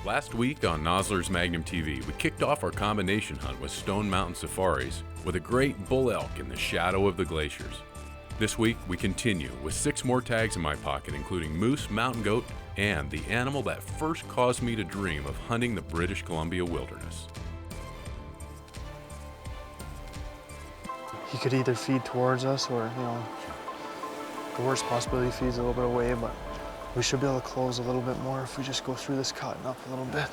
Last week on Nosler's Magnum TV, we kicked off our combination hunt with Stone Mountain Safaris with a great bull elk in the shadow of the glaciers. This week, we continue with 6 more tags in my pocket, including moose, mountain goat, and the animal that first caused me to dream of hunting the British Columbia wilderness. He could either feed towards us or, the worst possibility feeds a little bit away, but we should be able to close a little bit more if we just go through this cut and up a little bit.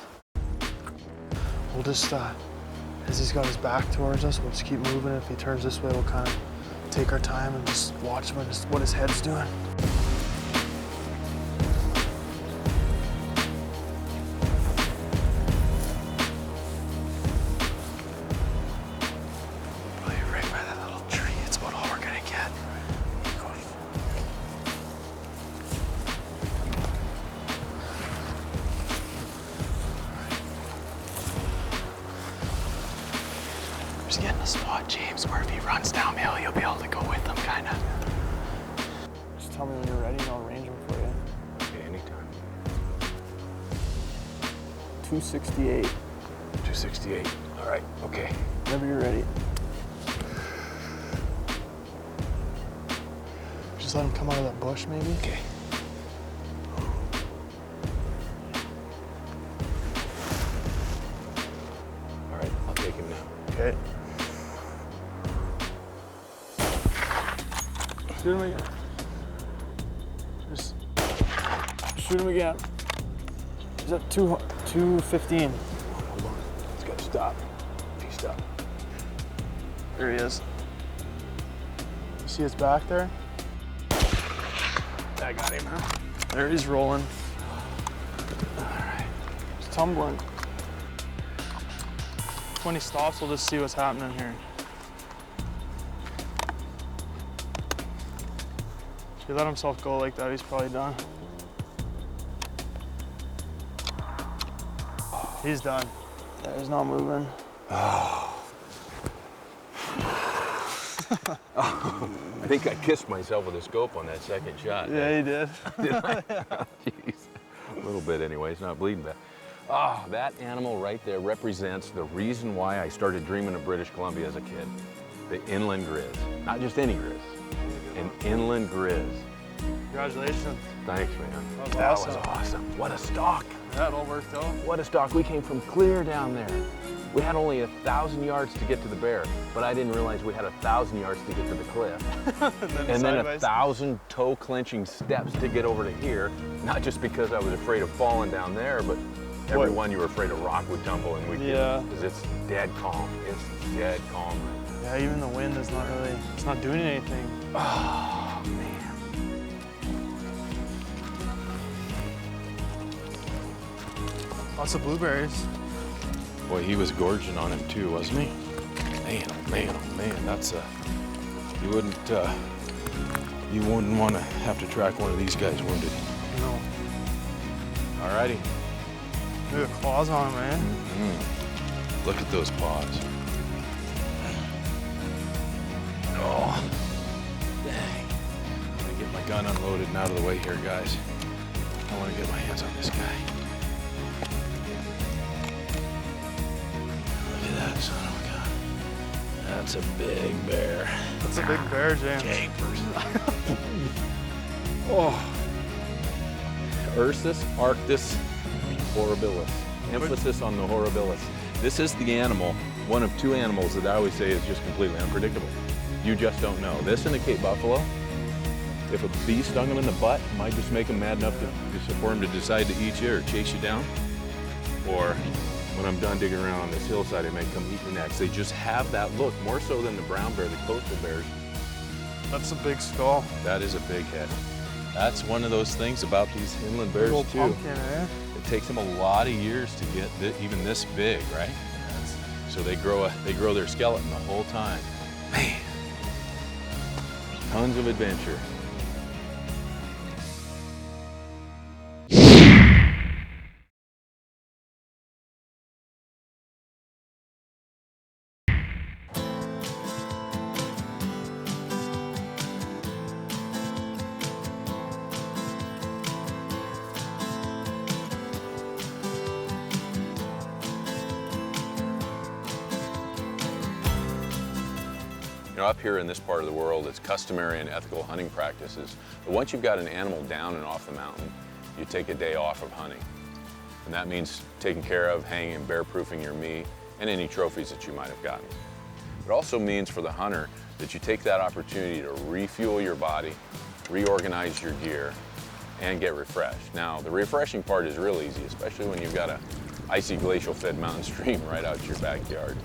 We'll just, as he's got his back towards us, we'll just keep moving. If he turns this way, we'll kind of take our time and just watch what his head's doing. Just getting a spot, James, where if he runs downhill, you'll be able to go with him, kind of. Just tell me when you're ready and I'll arrange him for you. Okay, anytime. 268. 268. All right, okay. Whenever you're ready. Just let him come out of that bush, maybe. Okay. All right, I'll take him now. Okay. Shoot him again. Just shoot him again. He's at 215. Hold on. He's got to stop. He stopped. There he is. See his back there? I got him, huh? There he's rolling. All right. He's tumbling. When he stops, we'll just see what's happening here. If he let himself go like that, he's probably done. He's done. Yeah, he's not moving. Oh. I think I kissed myself with a scope on that second shot. Yeah, he did. Did I? Jeez. A little bit anyway, it's not bleeding bad. Ah, that animal right there represents the reason why I started dreaming of British Columbia as a kid. The inland grizz. Not just any grizz, an inland grizz. Congratulations. Thanks, man. That was awesome. Was awesome. What a stalk. That all worked out. What a stalk. We came from clear down there. We had only 1,000 yards to get to the bear, but I didn't realize we had 1,000 yards to get to the cliff. and then 1,000 toe-clenching steps to get over to here, not just because I was afraid of falling down there, but everyone you were afraid a rock would tumble and we'd get, because it's dead calm. It's dead calm. Yeah, even the wind is not really, it's not doing anything. Oh, man. Lots of blueberries. Boy, he was gorging on him too, wasn't he? Man, oh man, oh man, that's you wouldn't want to have to track one of these guys wounded. No. Alrighty. Look at the claws on him, man. Mm-hmm. Look at those paws. Oh, dang. I'm gonna get my gun unloaded and out of the way here, guys. I want to get my hands on this guy. That son of a gun. That's a big bear. That's a big bear, James. Japers. Oh. Ursus arctus horribilis. Emphasis on the horribilis. This is the animal, one of 2 animals that I always say is just completely unpredictable. You just don't know. This and the Cape buffalo, if a bee stung him in the butt, it might just make him mad enough for him to decide to eat you or chase you down. Or when I'm done digging around on this hillside, they may come eat your necks. They just have that look, more so than the brown bear, the coastal bears. That's a big skull. That is a big head. That's one of those things about these inland bears Big old too. pumpkin, eh? It takes them a lot of years to get even this big, right? Yes. So they grow their skeleton the whole time. Man, tons of adventure. know, up here in this part of the world, it's customary and ethical hunting practices. But once you've got an animal down and off the mountain, you take a day off of hunting. And that means taking care of, hanging, and bear-proofing your meat and any trophies that you might have gotten. It also means for the hunter that you take that opportunity to refuel your body, reorganize your gear, and get refreshed. Now, the refreshing part is real easy, especially when you've got a icy glacial-fed mountain stream right out your backyard.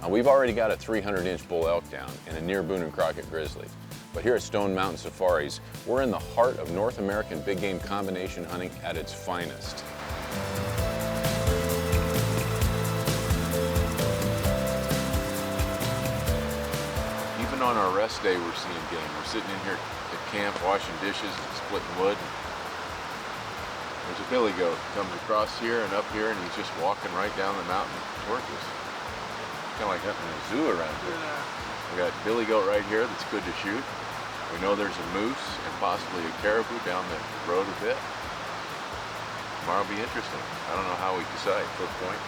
Now, we've already got a 300-inch bull elk down and a near Boone and Crockett Grizzly. But here at Stone Mountain Safaris, we're in the heart of North American big game combination hunting at its finest. Even on our rest day, we're seeing game. We're sitting in here at camp, washing dishes, splitting wood. There's a billy goat comes across here and up here, and he's just walking right down the mountain towards us. Kind of like hunting in a zoo around here. We got billy goat right here that's good to shoot. We know there's a moose and possibly a caribou down the road a bit. Tomorrow will be interesting. I don't know how we decide. Flip point.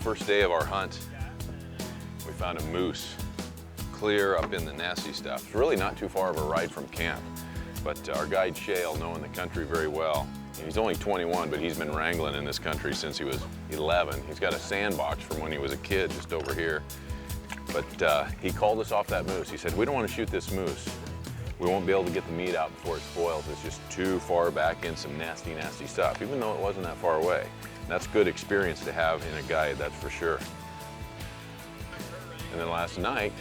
First day of our hunt, we found a moose clear up in the nasty stuff. It's really not too far of a ride from camp, but our guide Shale, knowing the country very well, he's only 21, but he's been wrangling in this country since he was 11. He's got a sandbox from when he was a kid just over here. But he called us off that moose. He said, we don't want to shoot this moose. We won't be able to get the meat out before it spoils. It's just too far back in some nasty, nasty stuff, even though it wasn't that far away. That's good experience to have in a guide, that's for sure. And then last night,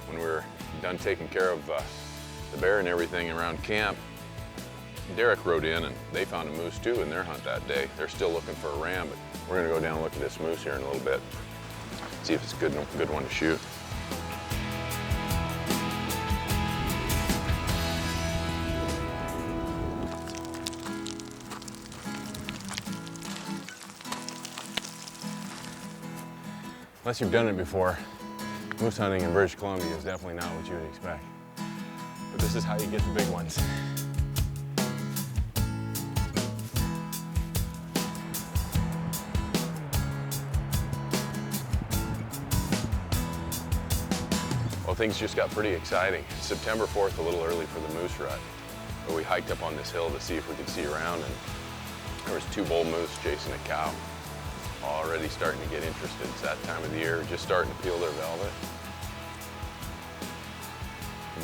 when we were done taking care of the bear and everything around camp, Derek rode in and they found a moose too in their hunt that day. They're still looking for a ram, but we're gonna go down and look at this moose here in a little bit, see if it's a good one to shoot. Unless you've done it before, moose hunting in British Columbia is definitely not what you would expect. But this is how you get the big ones. Well, things just got pretty exciting. September 4th, a little early for the moose rut. But we hiked up on this hill to see if we could see around, and there was 2 bull moose chasing a cow. Already starting to get interested. It's that time of the year, just starting to peel their velvet.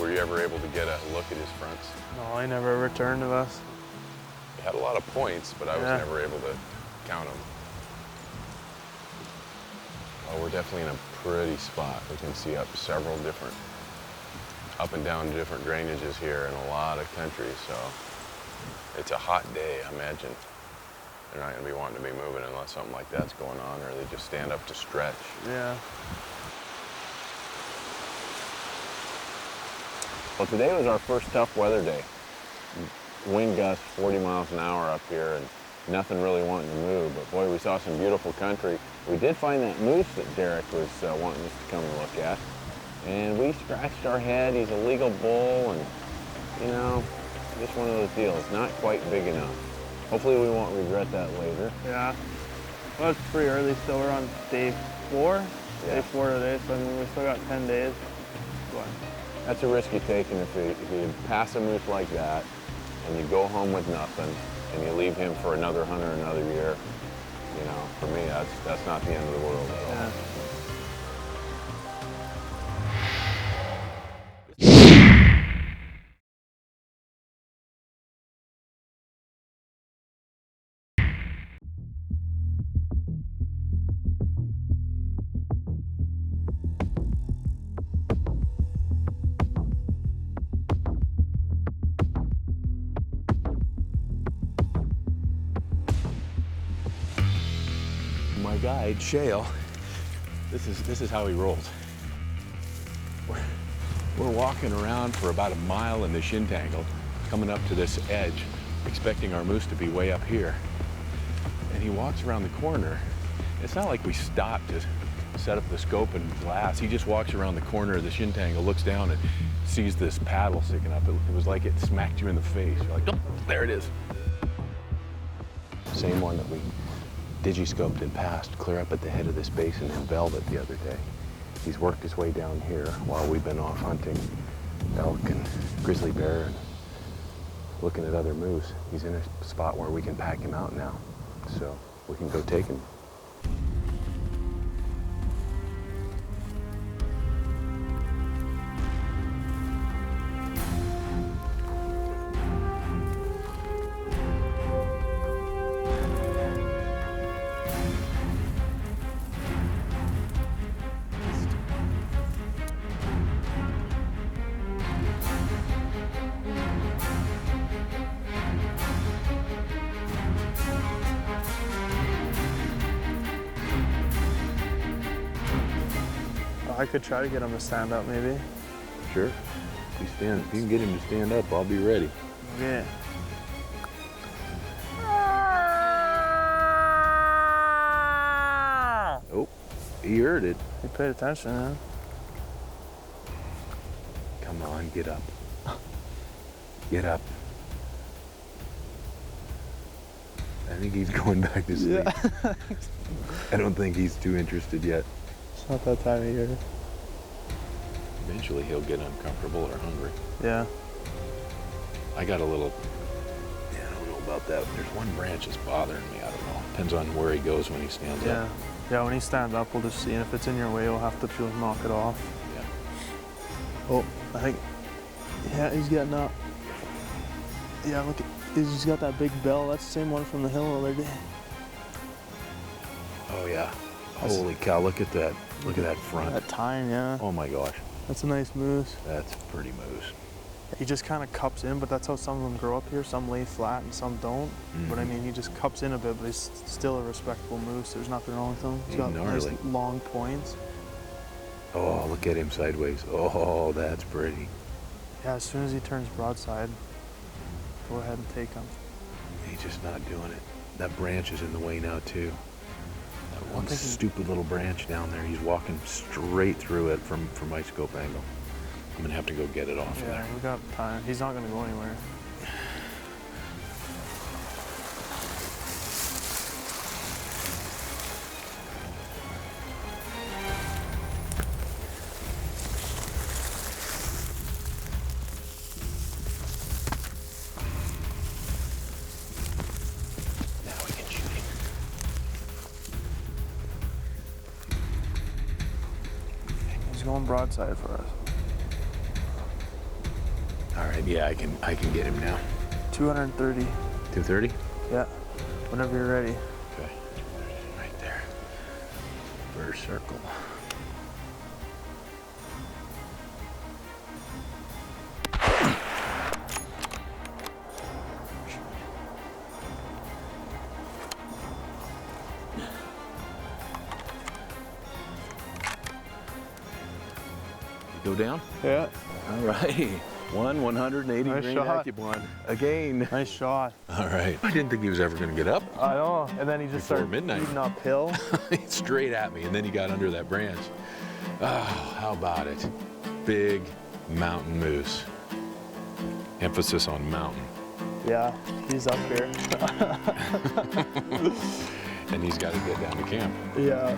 Were you ever able to get a look at his fronts? No, I never returned to us. He had a lot of points, but I was never able to count them. Oh, we're definitely in a pretty spot. We can see up and down different drainages here in a lot of country, so it's a hot day, I imagine. They're not going to be wanting to be moving unless something like that's going on, or they just stand up to stretch. Yeah. Well, today was our first tough weather day. Wind gusts 40 miles an hour up here and nothing really wanting to move, but boy, we saw some beautiful country. We did find that moose that Derek was wanting us to come and look at, and we scratched our head. He's a legal bull, and you know, just one of those deals, not quite big enough. Hopefully we won't regret that later. Yeah. Well, it's pretty early still. We're on day 4. Yeah. Day 4 today, so I mean, we still got 10 days. But that's a risk you take, and if you pass a moose like that, and you go home with nothing, and you leave him for another hunter another year, you know, for me, that's not the end of the world at all. yeah. My guide, Shale, this is how he rolls. We're walking around for about a mile in the shin tangle, coming up to this edge expecting our moose to be way up here. And he walks around the corner. It's not like we stopped to set up the scope and glass. He just walks around the corner of the shin tangle, looks down and sees this paddle sticking up. It was like it smacked you in the face. You're like, oh, there it is. Same one that we digiscoped and passed clear up at the head of this basin in Velvet the other day. He's worked his way down here while we've been off hunting elk and grizzly bear and looking at other moose. He's in a spot where we can pack him out now, so we can go take him. I could try to get him to stand up, maybe. Sure. If you can get him to stand up, I'll be ready. Yeah. Oh, he heard it. He paid attention, man. Come on, get up. Get up. I think he's going back to sleep. Yeah. I don't think he's too interested yet. It's not that time of year. Eventually he'll get uncomfortable or hungry. Yeah. I got a little, yeah, I don't know about that. There's one branch that's bothering me. I don't know. Depends on where he goes when he stands Yeah. up. Yeah, when he stands up, we'll just see. And if it's in your way, we'll have to just knock it off. Yeah. Oh, I think, yeah, he's getting up. Yeah, look, he's got that big bell. That's the same one from the hill the other day. Oh yeah. Holy cow, look at that. Look at that front. That tine, yeah. Oh my gosh. That's a nice moose. That's a pretty moose. He just kind of cups in, but that's how some of them grow up here. Some lay flat and some don't. But I mean, he just cups in a bit, but he's still a respectable moose. There's nothing wrong with him. He's got nice long points. Oh, look at him sideways. Oh, that's pretty. Yeah, as soon as he turns broadside, go ahead and take him. He's just not doing it. That branch is in the way now too. That one thinking- stupid little branch down there. He's walking straight through it from my scope angle. I'm gonna have to go get it off of Yeah, there. we got time. He's not gonna go anywhere. Now we can shoot him. He's going broadside for us. All right, yeah, I can get him now. 230. 230? Yeah. Whenever you're ready. Okay, right there. First circle. Go down? Yeah. All right. 180 Nice grain shot. Acubon. Again. Nice shot. All right. I didn't think he was ever going to get up. I know. And then he just Before started midnight. eating uphill. Straight at me, and then he got under that branch. Oh, how about it? Big mountain moose. Emphasis on mountain. Yeah, he's up here. And he's got to get down to camp. Yeah.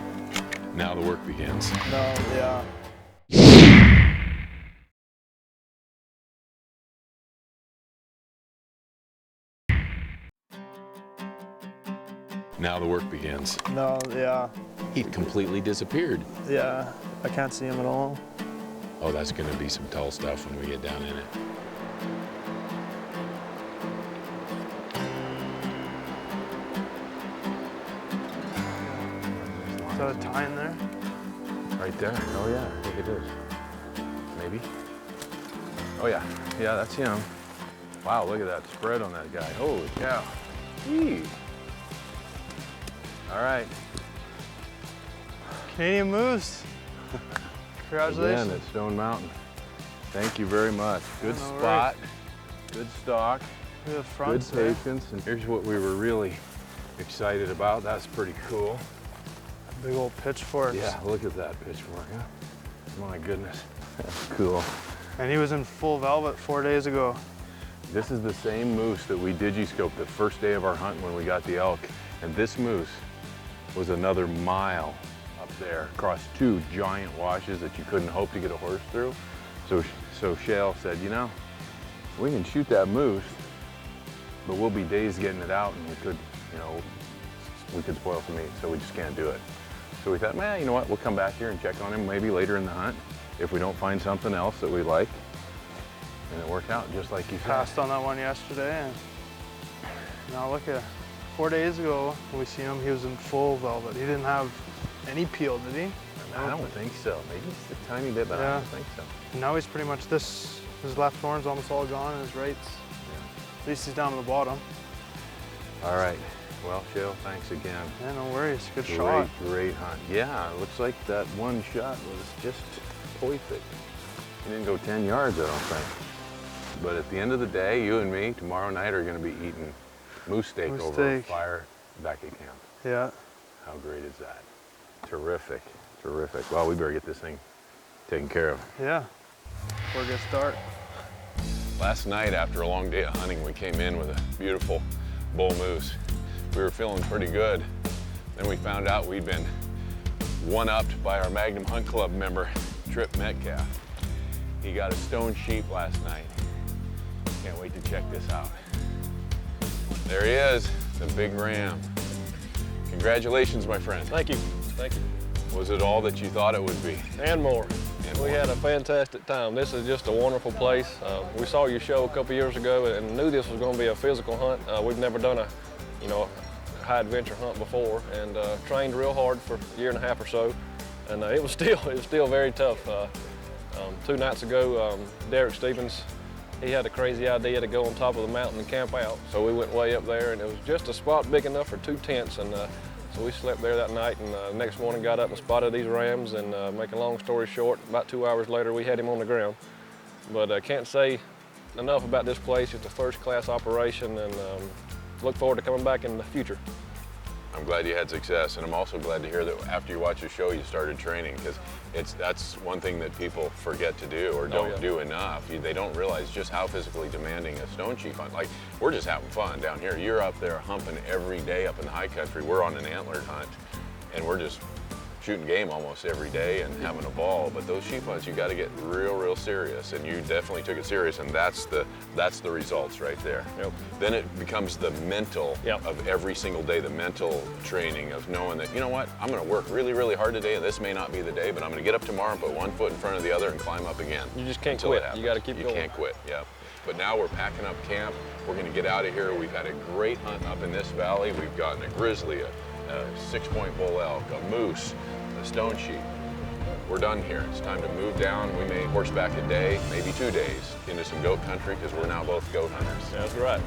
Now the work begins. No, yeah. Now the work begins. No, yeah. He completely disappeared. Yeah. I can't see him at all. Oh, that's going to be some tall stuff when we get down in it. Is that a tine there? Right there. Oh, yeah. I think it is. Maybe. Oh, yeah. Yeah, that's him. Wow, look at that spread on that guy. Holy cow. Gee. All right. Canadian moose. Congratulations. Again at Stone Mountain. Thank you very much. Good no spot. Good stock. The Good fronts there. patience. And here's what we were really excited about. That's pretty cool. Big old pitchforks. Yeah, look at that pitchfork, huh? My goodness, that's cool. And he was in full velvet 4 days ago. This is the same moose that we digiscoped the first day of our hunt when we got the elk. And this moose was another mile up there across 2 giant washes that you couldn't hope to get a horse through. So Shale said, you know, we can shoot that moose, but we'll be days getting it out and we could, you know, we could spoil some meat, so we just can't do it. So we thought, man, you know what, we'll come back here and check on him maybe later in the hunt if we don't find something else that we like. And it worked out just like you said. Passed on that one yesterday, and now look at 4 days ago when we see him, he was in full velvet. He didn't have any peel, did he? I don't think so. Maybe just a tiny bit, but I don't think so. And now he's pretty much his left horn's almost all gone, and his right's, at least he's down to the bottom. All right. Well, Shale, thanks again. Yeah, no worries. Good shot. Great hunt. Yeah, it looks like that one shot was just perfect. He didn't go 10 yards, I don't think. But at the end of the day, you and me tomorrow night are going to be eating moose steak over a fire back at camp. Yeah. How great is that? Terrific, terrific. Well, we better get this thing taken care of. Yeah. Before it gets dark. Last night, after a long day of hunting, we came in with a beautiful bull moose. We were feeling pretty good. Then we found out we'd been one-upped by our Magnum Hunt Club member, Trip Metcalf. He got a stone sheep last night. Can't wait to check this out. There he is, the big ram. Congratulations, my friend. Thank you. Thank you. Was it all that you thought it would be? And more. We had a fantastic time. This is just a wonderful place. We saw your show a couple years ago and knew this was going to be a physical hunt. We've never done a high adventure hunt before, and trained real hard for a year and a half or so. And it was still very tough. 2 nights ago, Derek Stevens, he had a crazy idea to go on top of the mountain and camp out. So we went way up there, and it was just a spot big enough for 2 tents. And so we slept there that night, and the next morning got up and spotted these rams. And make a long story short, about 2 hours later, we had him on the ground. But I can't say enough about this place. It's a first-class operation, and look forward to coming back in the future. I'm glad you had success, and I'm also glad to hear that after you watched the show, you started training, because that's one thing that people forget to do or don't do enough. They don't realize just how physically demanding a stone sheep hunt. Like, we're just having fun down here. You're up there humping every day up in the high country. We're on an antlered hunt, and we're just shooting game almost every day and having a ball. But those sheep hunts, you got to get real serious, and you definitely took it serious, and that's the results right there. Yep. Then it becomes the mental of every single day, the mental training of knowing that, you know what, I'm going to work really hard today, and this may not be the day, but I'm going to get up tomorrow and put one foot in front of the other and climb up again. You just can't quit. You got to keep going. You can't quit. Yeah. But now we're packing up camp. We're going to get out of here. We've had a great hunt up in this valley. We've gotten a grizzly, a 6-point bull elk, a moose, a stone sheep. We're done here. It's time to move down. We may horseback a day, maybe 2 days, into some goat country, because we're now both goat hunters. That's right.